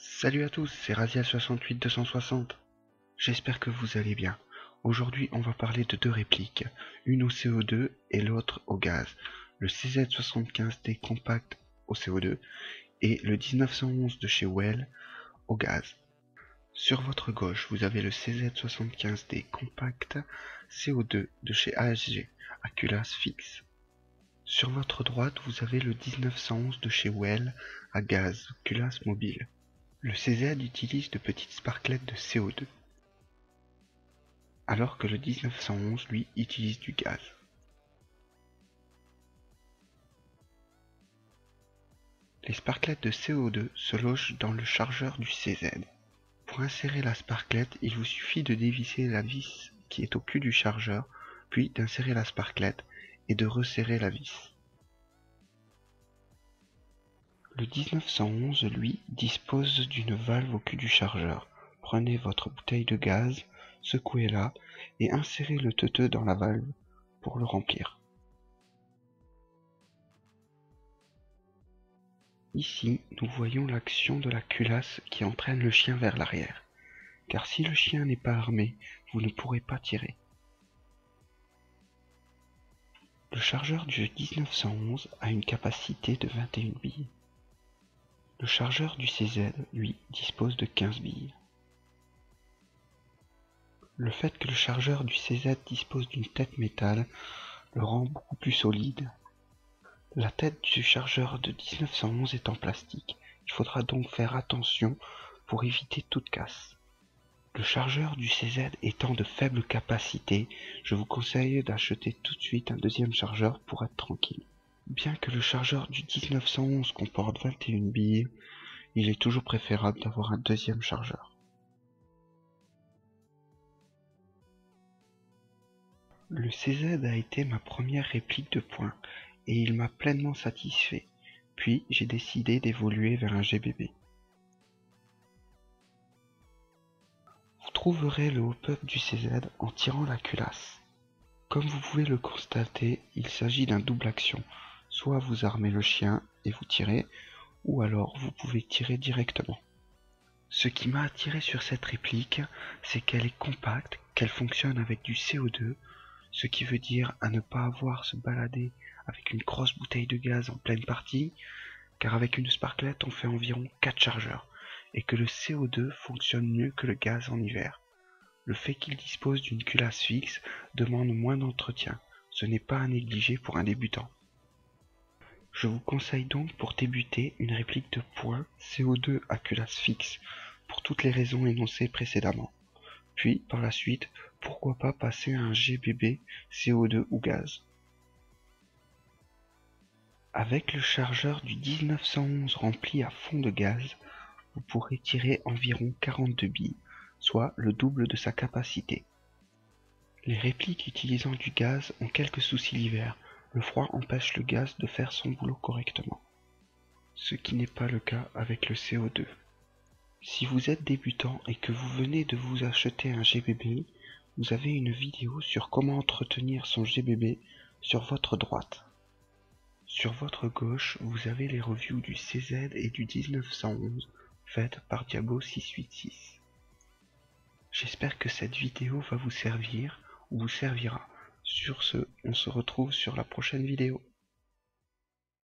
Salut à tous, c'est Razia68260. J'espère que vous allez bien. Aujourd'hui, on va parler de deux répliques, une au CO2 et l'autre au gaz. Le CZ75D compact au CO2 et le 1911 de chez Well au gaz. Sur votre gauche, vous avez le CZ75D compact CO2 de chez ASG à culasse fixe. Sur votre droite, vous avez le 1911 de chez Well à gaz, culasse mobile. Le CZ utilise de petites sparklettes de CO2, alors que le 1911, lui, utilise du gaz. Les sparklettes de CO2 se logent dans le chargeur du CZ. Pour insérer la sparklette, il vous suffit de dévisser la vis qui est au cul du chargeur, puis d'insérer la sparklette et de resserrer la vis. Le 1911, lui, dispose d'une valve au cul du chargeur. Prenez votre bouteille de gaz, secouez-la et insérez le teuteux dans la valve pour le remplir. Ici, nous voyons l'action de la culasse qui entraîne le chien vers l'arrière, car si le chien n'est pas armé, vous ne pourrez pas tirer. Le chargeur du 1911 a une capacité de 21 billes. Le chargeur du CZ, lui, dispose de 15 billes. Le fait que le chargeur du CZ dispose d'une tête métal le rend beaucoup plus solide. La tête du chargeur de 1911 est en plastique. Il faudra donc faire attention pour éviter toute casse. Le chargeur du CZ étant de faible capacité, je vous conseille d'acheter tout de suite un deuxième chargeur pour être tranquille. Bien que le chargeur du 1911 comporte 21 billes, il est toujours préférable d'avoir un deuxième chargeur. Le CZ a été ma première réplique de points, et il m'a pleinement satisfait. Puis j'ai décidé d'évoluer vers un GBB. Vous trouverez le hop-up du CZ en tirant la culasse. Comme vous pouvez le constater, il s'agit d'un double action. Soit vous armez le chien et vous tirez, ou alors vous pouvez tirer directement. Ce qui m'a attiré sur cette réplique, c'est qu'elle est compacte, qu'elle fonctionne avec du CO2, ce qui veut dire à ne pas avoir à se balader avec une grosse bouteille de gaz en pleine partie, car avec une sparklette on fait environ 4 chargeurs, et que le CO2 fonctionne mieux que le gaz en hiver. Le fait qu'il dispose d'une culasse fixe demande moins d'entretien, ce n'est pas à négliger pour un débutant. Je vous conseille donc pour débuter une réplique de points CO2 à culasse fixe, pour toutes les raisons énoncées précédemment. Puis, par la suite, pourquoi pas passer à un GBB, CO2 ou gaz. Avec le chargeur du 1911 rempli à fond de gaz, vous pourrez tirer environ 42 billes, soit le double de sa capacité. Les répliques utilisant du gaz ont quelques soucis l'hiver. Le froid empêche le gaz de faire son boulot correctement, ce qui n'est pas le cas avec le CO2. Si vous êtes débutant et que vous venez de vous acheter un GBB, vous avez une vidéo sur comment entretenir son GBB sur votre droite. Sur votre gauche, vous avez les reviews du CZ et du 1911 faites par Diabo686. J'espère que cette vidéo va vous servir ou vous servira. Sur ce, on se retrouve sur la prochaine vidéo.